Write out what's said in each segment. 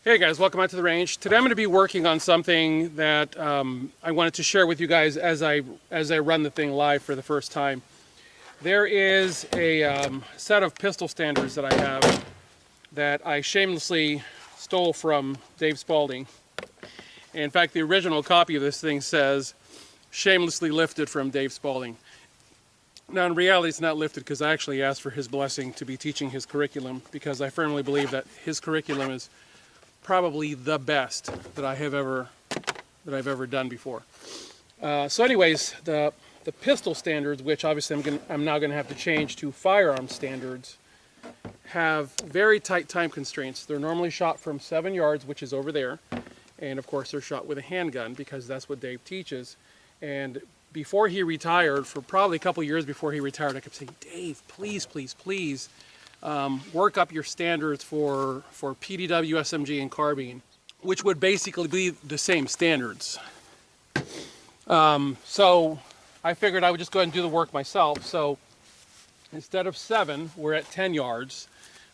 Hey guys, welcome out to the range. Today I'm going to be working on something that I wanted to share with you guys as I run the thing live for the first time. There is a set of pistol standards that I have that I shamelessly stole from Dave Spalding. In fact, the original copy of this thing says, shamelessly lifted from Dave Spalding. Now in reality it's not lifted because I actually asked for his blessing to be teaching his curriculum, because I firmly believe that his curriculum is probably the best that I've ever done before. So anyways, the pistol standards, which obviously I'm now going to have to change to firearm standards, have very tight time constraints. They're normally shot from 7 yards, which is over there, and of course they're shot with a handgun because that's what Dave teaches. And before he retired, for probably a couple years before he retired, I kept saying, Dave, please, please, please, work up your standards for PDW, SMG, and carbine, which would basically be the same standards. So I figured I would just go ahead and do the work myself. So instead of 7, we're at 10 yards.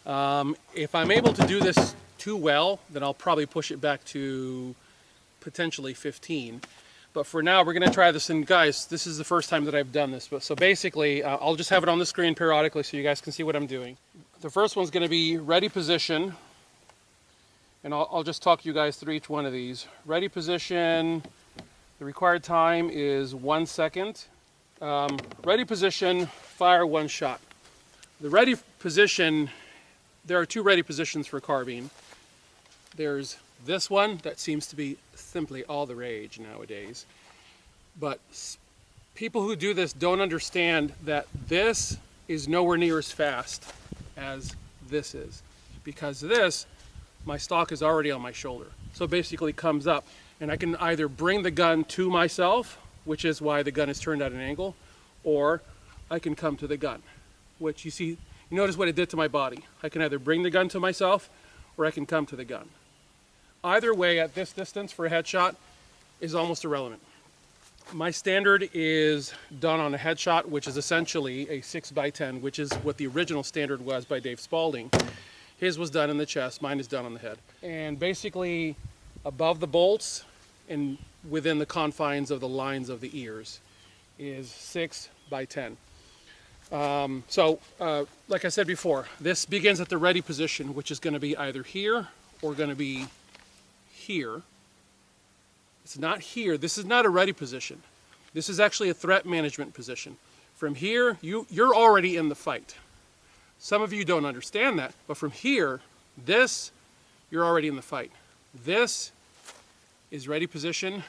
If I'm able to do this too well, then I'll probably push it back to potentially 15. But for now, we're going to try this, and guys, this is the first time that I've done this. So basically, I'll just have it on the screen periodically so you guys can see what I'm doing. The first one's going to be ready position, and I'll just talk you guys through each one of these. Ready position, the required time is 1 second. Ready position, fire 1 shot. The ready position, there are 2 ready positions for carbine. There's this one that seems to be simply all the rage nowadays. But people who do this don't understand that this is nowhere near as fast as this is. Because this, my stock is already on my shoulder. So basically it comes up, and I can either bring the gun to myself, which is why the gun is turned at an angle, or I can come to the gun, which you see, you notice what it did to my body. I can either bring the gun to myself, or I can come to the gun. Either way, at this distance for a headshot is almost irrelevant. My standard is done on a headshot, which is essentially a 6x10, which is what the original standard was by Dave Spalding. His was done in the chest, mine is done on the head. And basically above the bolts and within the confines of the lines of the ears is 6x10. Like I said before, this begins at the ready position, which is going to be either here or going to be here. It's not here. This is not a ready position. This is actually a threat management position. From here, you're already in the fight. Some of you don't understand that, but from here, this, you're already in the fight. This is ready position.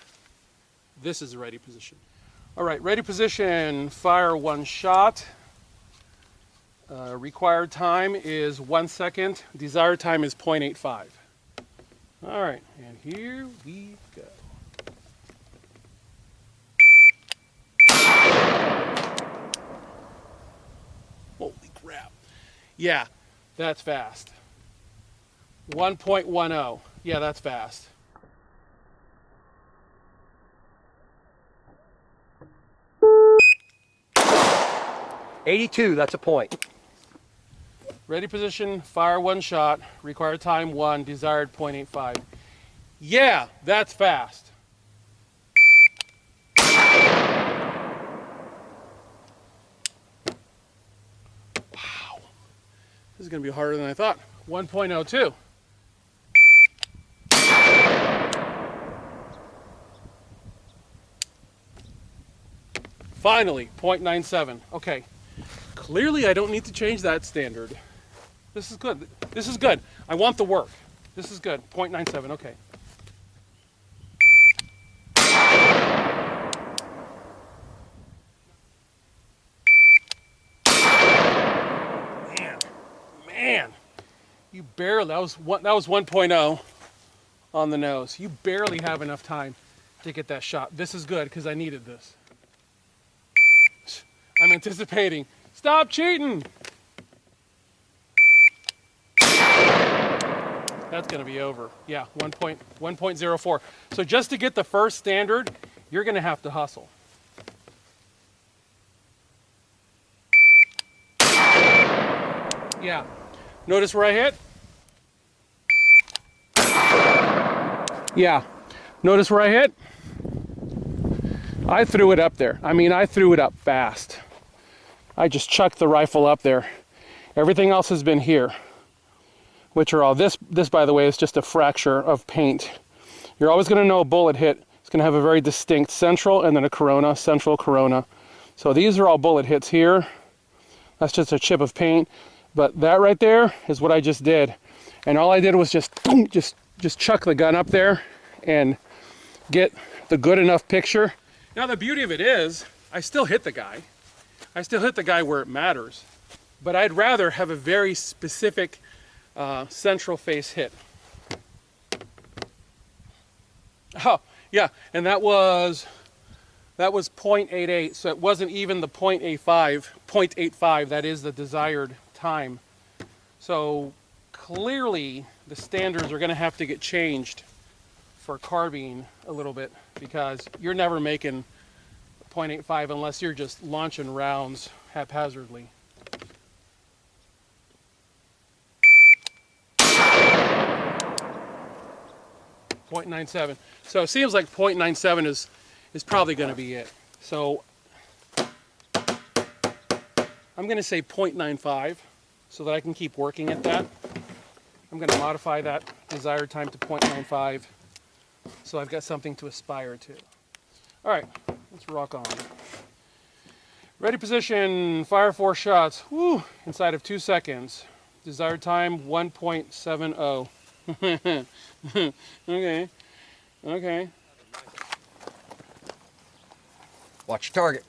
This is a ready position. All right, ready position, fire 1 shot. Required time is 1 second. Desired time is 0.85. All right, and here we go. Holy crap. Yeah, that's fast. 1.10. Yeah, that's fast. .82, that's a point. Ready position, fire 1 shot, required time 1, desired 0.85. Yeah, that's fast. Wow. This is going to be harder than I thought. 1.02. Finally, 0.97. Okay. Clearly, I don't need to change that standard. This is good. This is good. I want the work. This is good. 0.97. Okay. Man, you barely. That was 1.0 on the nose. You barely have enough time to get that shot. This is good because I needed this. I'm anticipating. Stop cheating! That's going to be over. Yeah, 1.04. So just to get the first standard, you're going to have to hustle. Yeah. Notice where I hit? Yeah, notice where I hit? I threw it up there. I mean, I threw it up fast. I just chucked the rifle up there. Everything else has been here, which are all, this by the way, is just a fracture of paint. You're always gonna know a bullet hit. It's gonna have a very distinct central and then a corona, central corona. So these are all bullet hits here. That's just a chip of paint. But that right there is what I just did. And all I did was just chuck the gun up there and get the good enough picture. Now the beauty of it is, I still hit the guy. I still hit the guy where it matters. But I'd rather have a very specific central face hit. Oh, yeah, and that was 0.88, so it wasn't even the 0.85, that is the desired time. So clearly the standards are gonna have to get changed for carbine a little bit, because you're never making 0.85 unless you're just launching rounds haphazardly. .97. So it seems like 0.97 is probably going to be it. So I'm going to say 0.95 so that I can keep working at that. I'm going to modify that desired time to 0.95 so I've got something to aspire to. All right, let's rock on. Ready position, fire 4 shots. Woo, inside of 2 seconds. Desired time 1.70. Okay. Okay. Watch your target.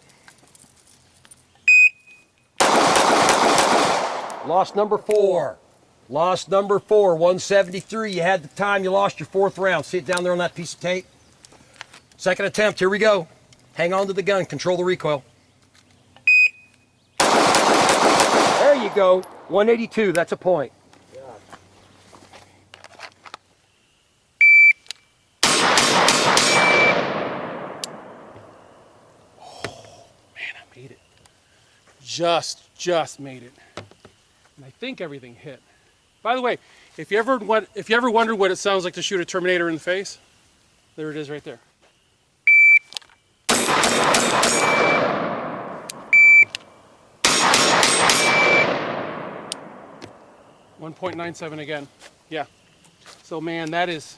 Lost number 4. Lost number 4, 173. You had the time, you lost your 4th round. See it down there on that piece of tape? Second attempt, here we go. Hang on to the gun, control the recoil. There you go, 182, that's a point. Just made it. And I think everything hit. By the way, if you ever wondered what it sounds like to shoot a Terminator in the face, there it is right there. .97 again. Yeah. So man, that's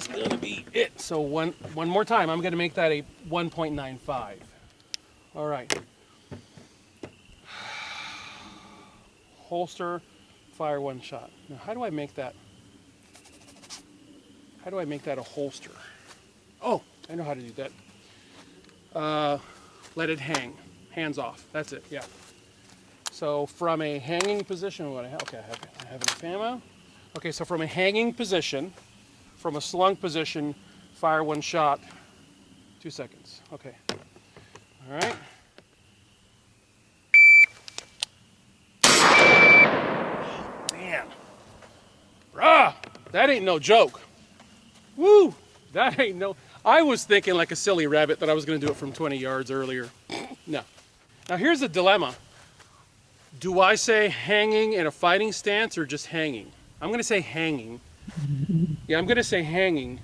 gonna be it. So one more time, I'm gonna make that a 1.95. All right. Holster, fire 1 shot. Now, how do I make that? How do I make that a holster? Oh, I know how to do that. Let it hang. Hands off. That's it. Yeah. So from a hanging position, what I have? Okay, I have enough ammo. Okay, so from a hanging position, from a slung position, fire 1 shot. 2 seconds. Okay. All right. Bruh, that ain't no joke. Woo, that ain't no... I was thinking like a silly rabbit that I was going to do it from 20 yards earlier. No. Now here's the dilemma. Do I say hanging in a fighting stance or just hanging? I'm going to say hanging. Yeah, I'm going to say hanging.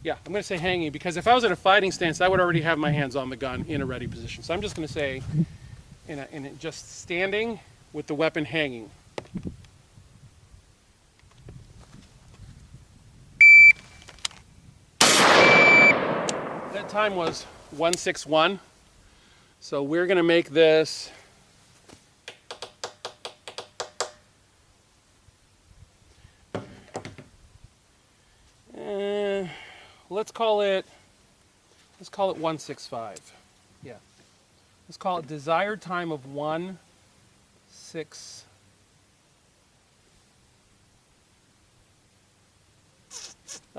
Yeah, I'm going to say hanging because if I was in a fighting stance, I would already have my hands on the gun in a ready position. So I'm just going to say in just standing with the weapon hanging. That time was 161. So we're going to make this let's call it 165. Yeah. Let's call it desired time of 1.6.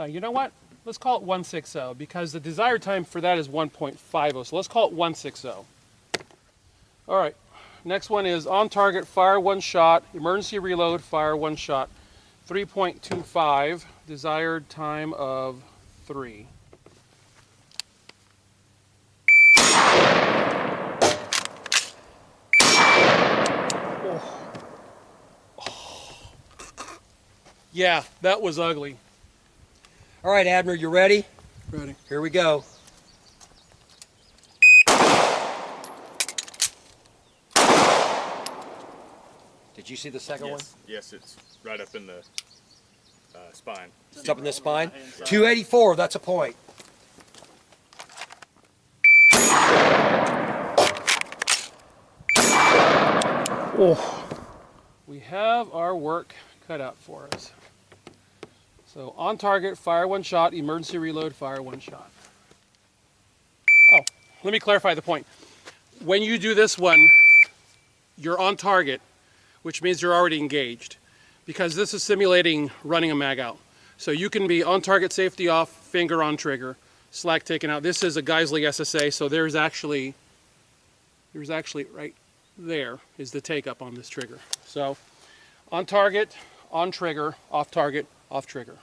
You know what? Let's call it 1.60 because the desired time for that is 1.50. So let's call it 1.60. All right. Next one is on target, fire 1 shot, emergency reload, fire 1 shot. 3.25, desired time of 3. Yeah, that was ugly. All right, Abner, you ready? Ready. Here we go. Did you see the second one? Yes, it's right up in the spine. It's up in the spine? 284, that's a point. Oh, we have our work cut out for us. So on target, fire one shot, emergency reload, fire one shot. Oh, let me clarify the point. When you do this one, you're on target, which means you're already engaged, because this is simulating running a mag out. So you can be on target, safety off, finger on trigger, slack taken out. This is a Geisley SSA, so there's actually right there is the take up on this trigger. So on target, on trigger, off target, off trigger.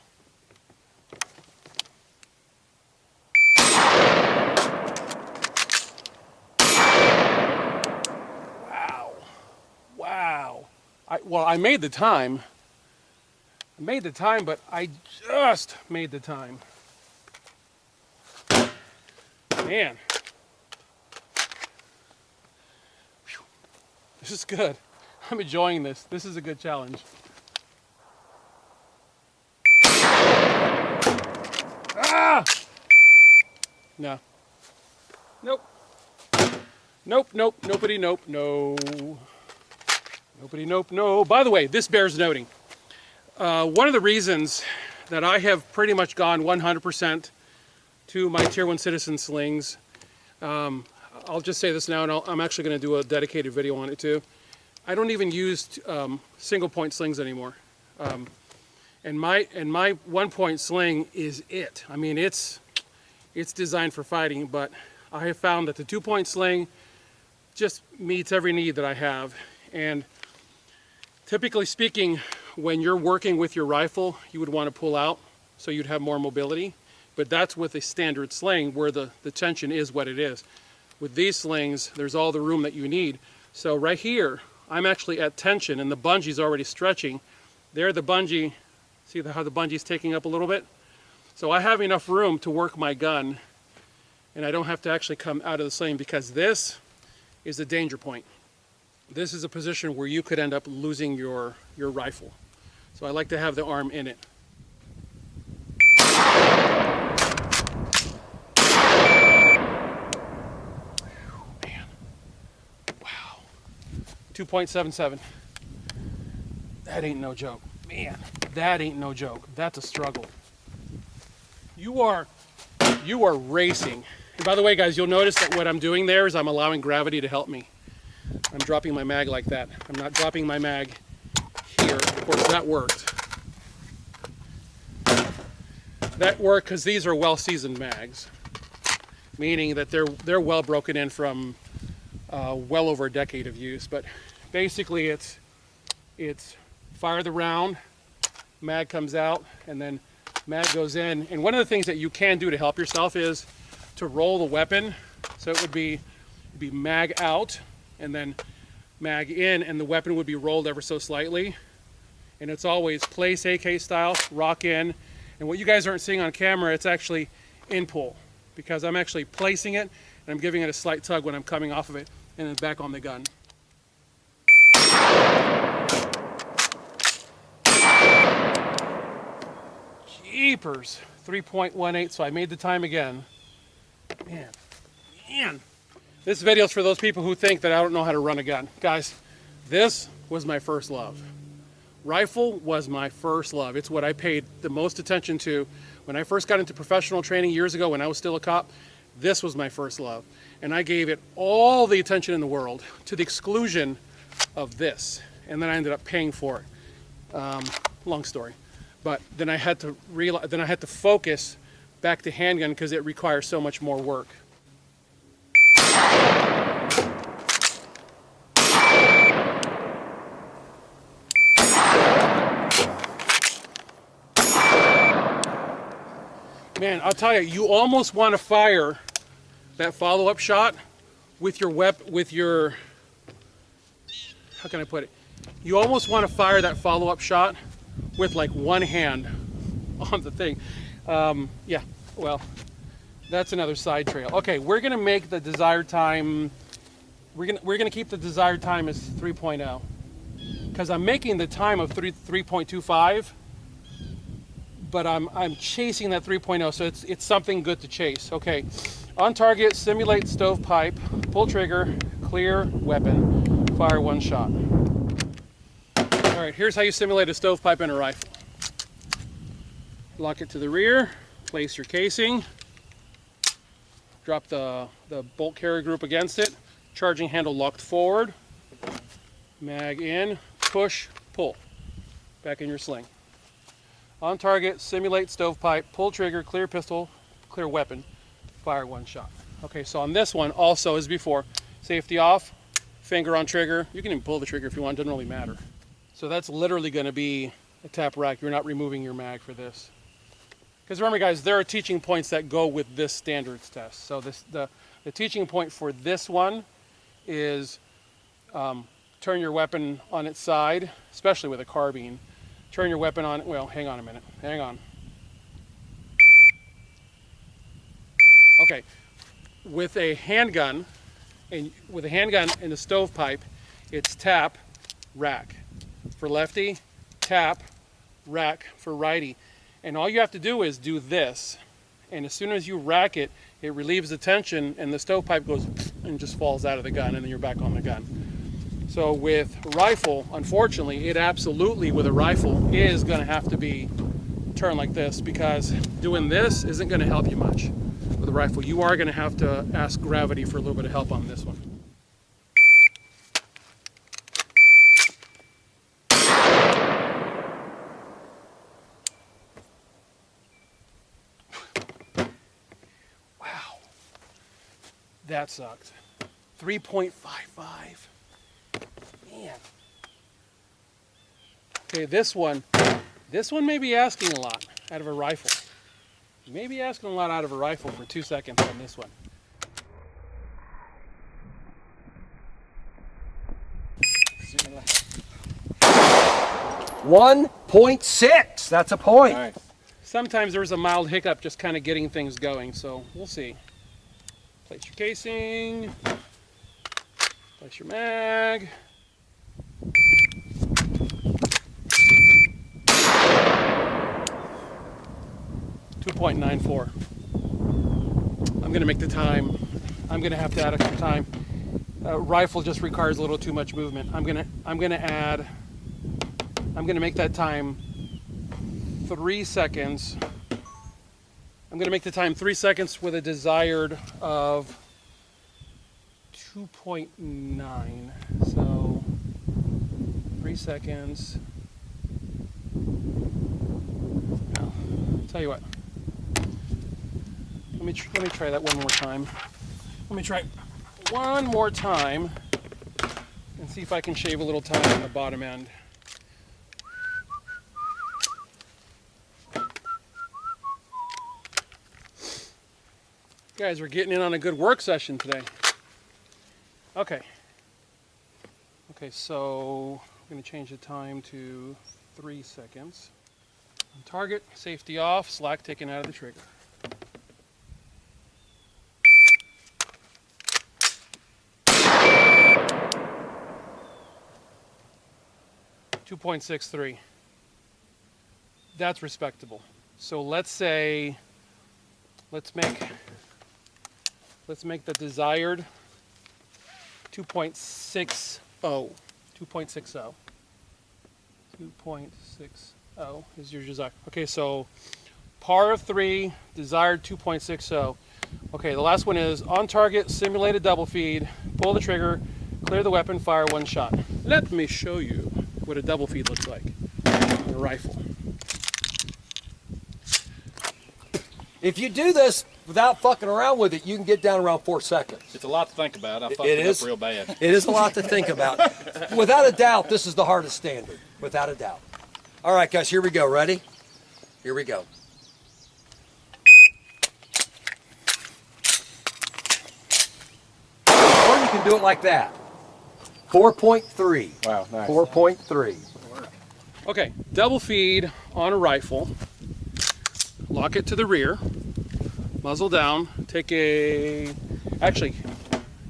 Wow. Wow. I made the time. I made the time, but I just made the time. Man. Whew. This is good. I'm enjoying this. This is a good challenge. Ah! No. Nope. Nope, nope, nobody, nope, no. Nobody, nope, no. By the way, this bears noting. One of the reasons that I have pretty much gone 100% to my Tier 1 Citizen slings, I'll just say this now, and I'm actually going to do a dedicated video on it too. I don't even use single point slings anymore. And my 1 point sling is it. I mean, it's designed for fighting, but I have found that the 2 point sling just meets every need that I have. And typically speaking, when you're working with your rifle, you would want to pull out so you'd have more mobility. But that's with a standard sling where the tension is what it is. With these slings, there's all the room that you need. So right here, I'm actually at tension and the bungee's already stretching. There the bungee, see how the bungee's taking up a little bit? So I have enough room to work my gun and I don't have to actually come out of the sling, because this is a danger point. This is a position where you could end up losing your rifle. So I like to have the arm in it. Man, wow. 2.77. That ain't no joke. Man, that ain't no joke. That's a struggle. You are racing. And by the way, guys, you'll notice that what I'm doing there is I'm allowing gravity to help me. I'm dropping my mag like that. I'm not dropping my mag here. Of course, that worked. That worked because these are well-seasoned mags, meaning that they're well broken in from well over a decade of use. But basically, it's fire the round, mag comes out, and then mag goes in. And one of the things that you can do to help yourself is to roll the weapon. So it would be mag out and then mag in, and the weapon would be rolled ever so slightly. And it's always place AK style, rock in. And what you guys aren't seeing on camera, it's actually in pull, because I'm actually placing it and I'm giving it a slight tug when I'm coming off of it and then back on the gun. Jeepers, 3.18, so I made the time again. Man. This video is for those people who think that I don't know how to run a gun. Guys, this was my first love. Rifle was my first love. It's what I paid the most attention to. When I first got into professional training years ago when I was still a cop, this was my first love. And I gave it all the attention in the world to the exclusion of this. And then I ended up paying for it. Long story. But then I had to realize, then I had to focus back to handgun because it requires so much more work. Man, I'll tell you, you almost want to fire that follow-up shot with your how can I put it? You almost want to fire that follow-up shot with like one hand on the thing. Yeah, well, that's another side trail. Okay, we're gonna make the desired time. We're gonna keep the desired time as 3.0 because I'm making the time of 3.25, but I'm chasing that 3.0, so it's something good to chase. Okay, on target, simulate stovepipe, pull trigger, clear weapon, fire one shot. All right, here's how you simulate a stovepipe in a rifle. Lock it to the rear, place your casing, drop the bolt carrier group against it, charging handle locked forward, mag in, push, pull, back in your sling. On target, simulate stovepipe, pull trigger, clear pistol, clear weapon, fire one shot. Okay, so on this one, also as before, safety off, finger on trigger. You can even pull the trigger if you want, doesn't really matter. So that's literally going to be a tap rack. You're not removing your mag for this. Because remember guys, there are teaching points that go with this standards test. So the teaching point for this one is turn your weapon on its side, especially with a carbine. Turn your weapon on, well, hang on a minute, hang on. Okay, with a handgun, and the stovepipe, it's tap, rack. For lefty, tap, rack for righty. And all you have to do is do this. And as soon as you rack it, it relieves the tension and the stovepipe goes and just falls out of the gun and then you're back on the gun. So with rifle, unfortunately, it absolutely with a rifle is gonna have to be turned like this because doing this isn't gonna help you much. With a rifle, you are gonna have to ask gravity for a little bit of help on this one. That sucked. 3.55. Man. Okay, this one may be asking a lot out of a rifle. You may be asking a lot out of a rifle for 2 seconds on this one. $1.6. That's a point. All right. Sometimes there's a mild hiccup just kind of getting things going, so we'll see. Place your casing, place your mag. .94. I'm gonna make the time. I'm gonna have to add extra time. Rifle just requires a little too much movement. I'm gonna make that time 3 seconds. I'm going to make the time 3 seconds with a desired of 2.9. So 3 seconds. I'll tell you what. Let me try that one more time. Let me try one more time and see if I can shave a little time on the bottom end. Guys, we're getting in on a good work session today. Okay, so I'm going to change the time to 3 seconds. On target, safety off, slack taken out of the trigger. .63. That's respectable. So let's make the desired 2.60. 2.60. 2.60 is your desire. Okay, so par of 3, desired 2.60. Okay, the last one is on target, simulated double feed, pull the trigger, clear the weapon, fire one shot. Let me show you what a double feed looks like on a rifle. If you do this without fucking around with it, you can get down around 4 seconds. It's a lot to think about. I fucked it up real bad. It is a lot to think about. Without a doubt, this is the hardest standard. Without a doubt. All right, guys, here we go. Ready? Here we go. Or you can do it like that. 4.3. Wow, nice. 4.3. Okay, double feed on a rifle. Lock it to the rear. Muzzle down. Take a... Actually,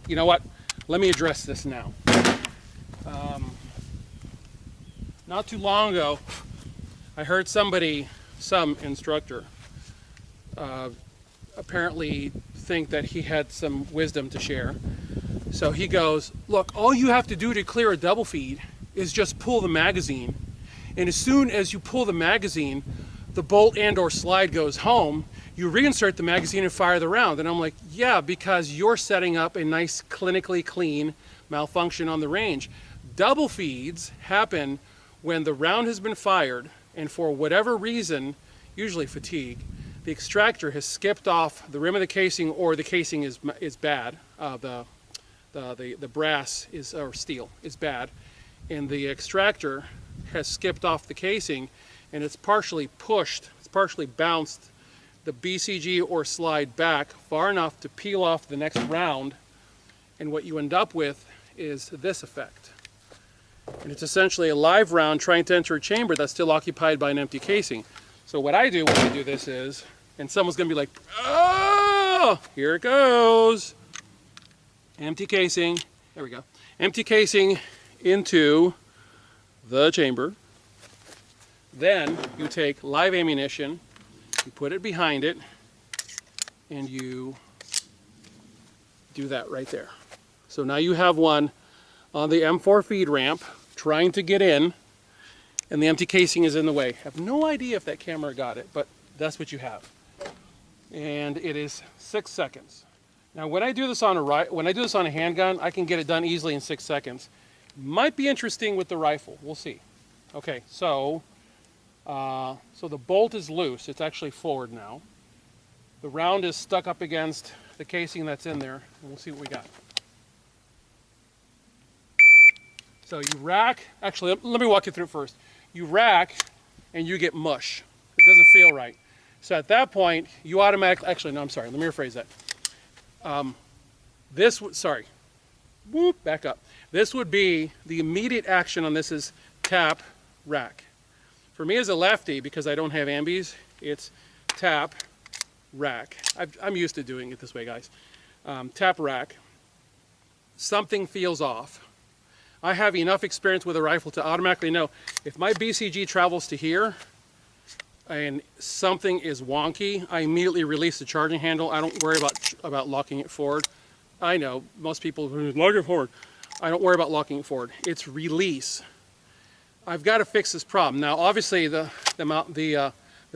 you know what? Let me address this now. Not too long ago, I heard some instructor, apparently think that he had some wisdom to share. So he goes, look, all you have to do to clear a double feed is just pull the magazine. And as soon as you pull the magazine, the bolt and or slide goes home, you reinsert the magazine and fire the round. And I'm like, yeah, because you're setting up a nice clinically clean malfunction on the range. Double feeds happen when the round has been fired and for whatever reason, usually fatigue, the extractor has skipped off the rim of the casing or the casing is bad. The brass is, or steel is bad, and the extractor has skipped off the casing and it's partially pushed, it's partially bounced the BCG or slide back far enough to peel off the next round, and what you end up with is this effect. And it's essentially a live round trying to enter a chamber that's still occupied by an empty casing. So what I do when I do this is, and someone's gonna be like, oh, here it goes. Empty casing, there we go. Empty casing into the chamber. Then you take live ammunition, you put it behind it, and you do that right there. So now you have one on the M4 feed ramp trying to get in, and the empty casing is in the way. I have no idea if that camera got it, but that's what you have. And it is 6 seconds. Now when I do this on a handgun, I can get it done easily in 6 seconds. Might be interesting with the rifle. We'll see. Okay, so the bolt is loose. It's actually forward now. The round is stuck up against the casing that's in there, and we'll see what we got. So you rack, actually let me walk you through it first. You rack and you get mush. It doesn't feel right. So at that point, you automatically, actually no, I'm sorry, let me rephrase that. Back up. This would be, the immediate action on this is tap, rack. For me as a lefty, because I don't have ambies, it's tap, rack. I'm used to doing it this way, guys. Tap, rack. Something feels off. I have enough experience with a rifle to automatically know if my BCG travels to here and something is wonky, I immediately release the charging handle. I don't worry about locking it forward. I know most people lock it forward. I don't worry about locking it forward. It's release. I've got to fix this problem. Now, obviously, the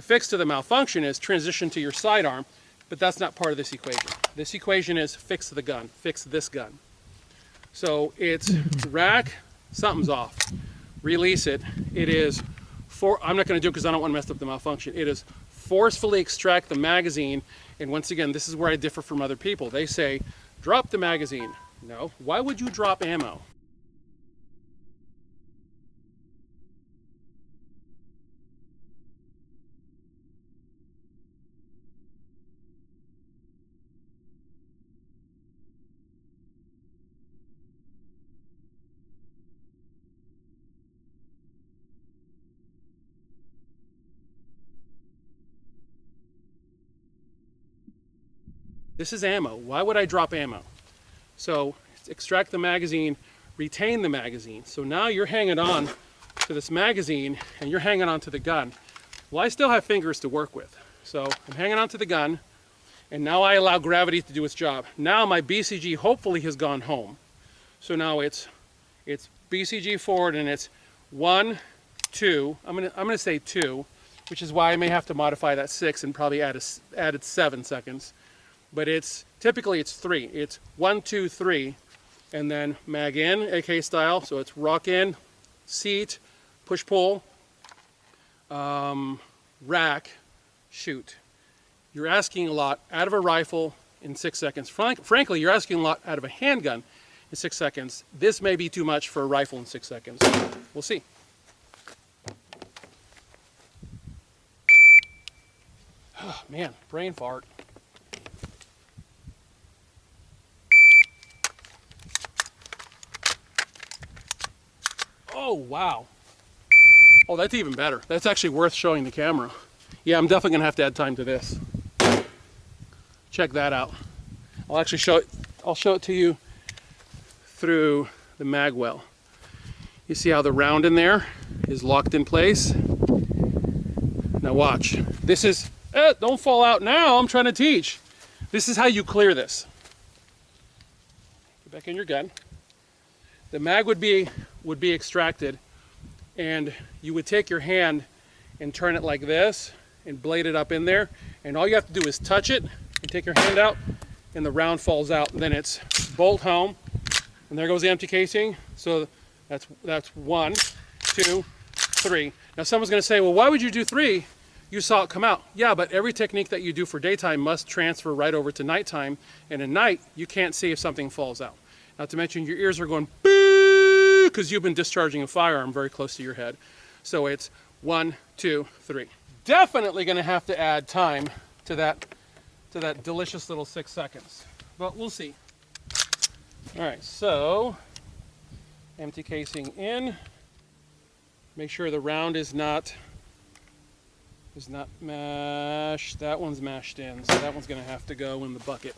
fix to the malfunction is transition to your sidearm, but that's not part of this equation. This equation is fix the gun, fix this gun. So it's rack, something's off. Release it. It is, I'm not going to do it because I don't want to mess up the malfunction. It is forcefully extract the magazine, and once again, this is where I differ from other people. They say, drop the magazine. No, why would you drop ammo? This is ammo. Why would I drop ammo? So extract the magazine, retain the magazine. So now you're hanging on to this magazine and you're hanging on to the gun. Well, I still have fingers to work with. So I'm hanging on to the gun, and now I allow gravity to do its job. Now my BCG hopefully has gone home. So now it's BCG forward, and it's 1, 2. I'm gonna say 2, which is why I may have to modify that 6 and probably added 7 seconds. But typically it's 3. It's 1, 2, 3, and then mag in, AK style. So it's rock in, seat, push pull, rack, shoot. You're asking a lot out of a rifle in 6 seconds. Frankly, you're asking a lot out of a handgun in 6 seconds. This may be too much for a rifle in 6 seconds. We'll see. Oh, man, brain fart. Oh, wow. Oh, that's even better. That's actually worth showing the camera. Yeah, I'm definitely gonna have to add time to this. Check that out. I'll actually show it. I'll show it to you through the mag well. You see how the round in there is locked in place? Now watch. This is, don't fall out now, I'm trying to teach. This is how you clear this. Get back in your gun. The mag would be extracted, and you would take your hand and turn it like this and blade it up in there, and all you have to do is touch it and take your hand out, and the round falls out. And then it's bolt home, and there goes the empty casing. So that's 1, 2, 3. Now someone's going to say, well, why would you do 3? You saw it come out. Yeah, but every technique that you do for daytime must transfer right over to nighttime, and at night you can't see if something falls out. Not to mention your ears are going boo because you've been discharging a firearm very close to your head. So it's 1, 2, 3. Definitely going to have to add time to that delicious little 6 seconds, but we'll see. All right, so empty casing in. Make sure the round is not mashed. That one's mashed in, so that one's going to have to go in the bucket.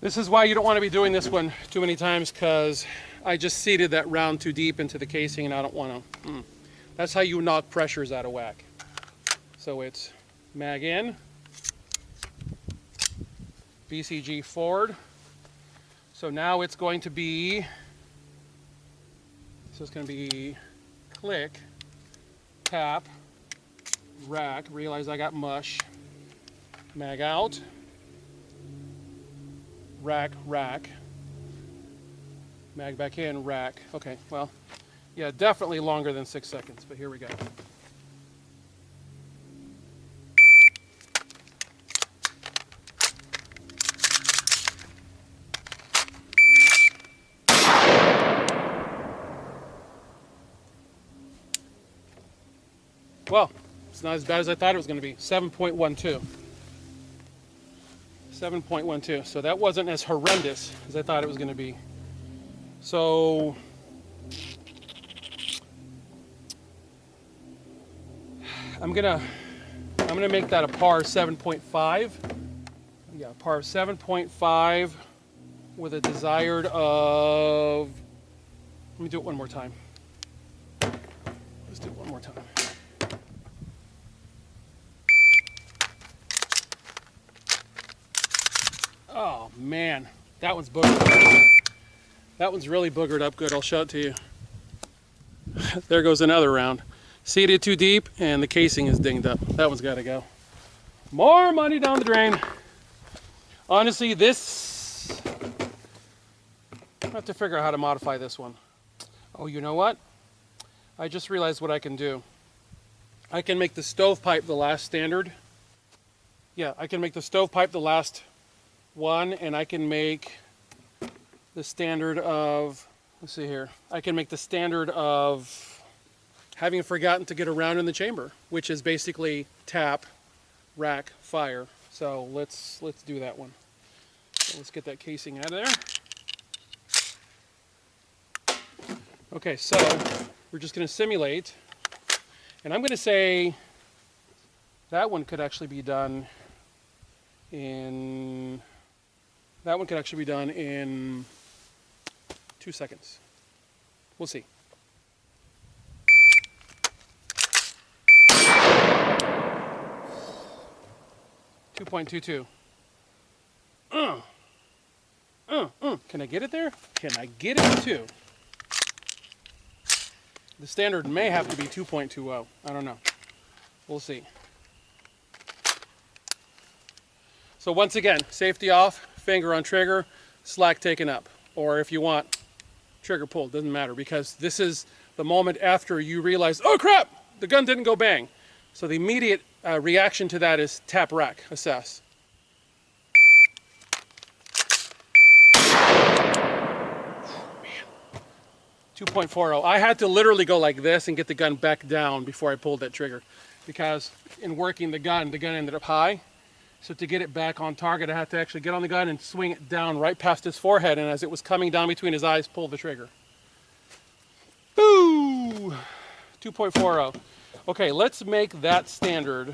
This is why you don't want to be doing this one too many times, because I just seated that round too deep into the casing, and I don't want to. That's how you knock pressures out of whack. So it's mag in, BCG forward. So now it's going to be, click, tap, rack, realize I got mush, mag out, rack, rack, mag back in, rack. Okay, well, yeah, definitely longer than 6 seconds, but here we go. Well, it's not as bad as I thought it was going to be. 7.12. 7.12. So that wasn't as horrendous as I thought it was going to be. So I'm gonna make that a par 7.5. Yeah, par 7.5 with a desired of. Let me do it one more time. Let's do it one more time. Oh man, that one's boogered. That one's really boogered up good. I'll show it to you. There goes another round. Seated too deep and the casing is dinged up. That one's got to go. More money down the drain. Honestly, this, I have to figure out how to modify this one. Oh, you know what? I just realized what I can do. I can make the stovepipe the last standard. Yeah, I can make the stovepipe the last one, and I can make the standard of, let's see here, I can make the standard of having forgotten to get around in the chamber, which is basically tap, rack, fire. So let's do that one. So let's get that casing out of there. Okay, so we're just going to simulate, and I'm going to say that one could actually be done in 2 seconds. We'll see. .22. Can I get it there? Can I get it too? The standard may have to be 2.20. I don't know. We'll see. So once again, safety off, finger on trigger, slack taken up. Or if you want, trigger pulled, doesn't matter, because this is the moment after you realize, oh crap, the gun didn't go bang. So the immediate reaction to that is tap, rack, assess. Man. 2.40. I had to literally go like this and get the gun back down before I pulled that trigger, because in working the gun ended up high. So to get it back on target, I had to actually get on the gun and swing it down right past his forehead, and as it was coming down between his eyes, pull the trigger. Boo! 2.40. Okay, let's make that standard,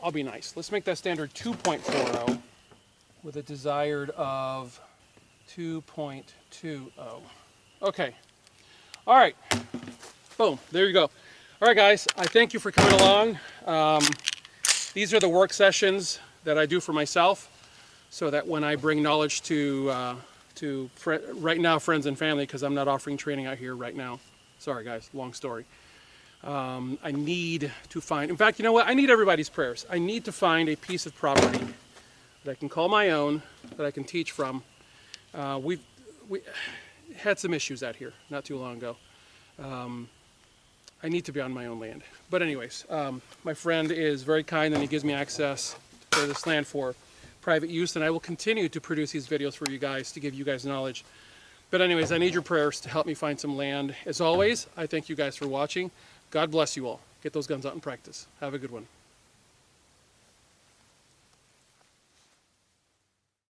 I'll be nice. Let's make that standard 2.40 with a desired of 2.20. Okay, all right, boom, there you go. All right, guys, I thank you for coming along. These are the work sessions that I do for myself, so that when I bring knowledge to right now friends and family, because I'm not offering training out here right now. Sorry, guys, long story. I need to find, in fact, you know what? I need everybody's prayers. I need to find a piece of property that I can call my own, that I can teach from. We had some issues out here not too long ago. I need to be on my own land. But anyways, my friend is very kind and he gives me access to this land for private use, and I will continue to produce these videos for you guys to give you guys knowledge. But anyways, I need your prayers to help me find some land. As always, I thank you guys for watching. God bless you all. Get those guns out and practice. Have a good one.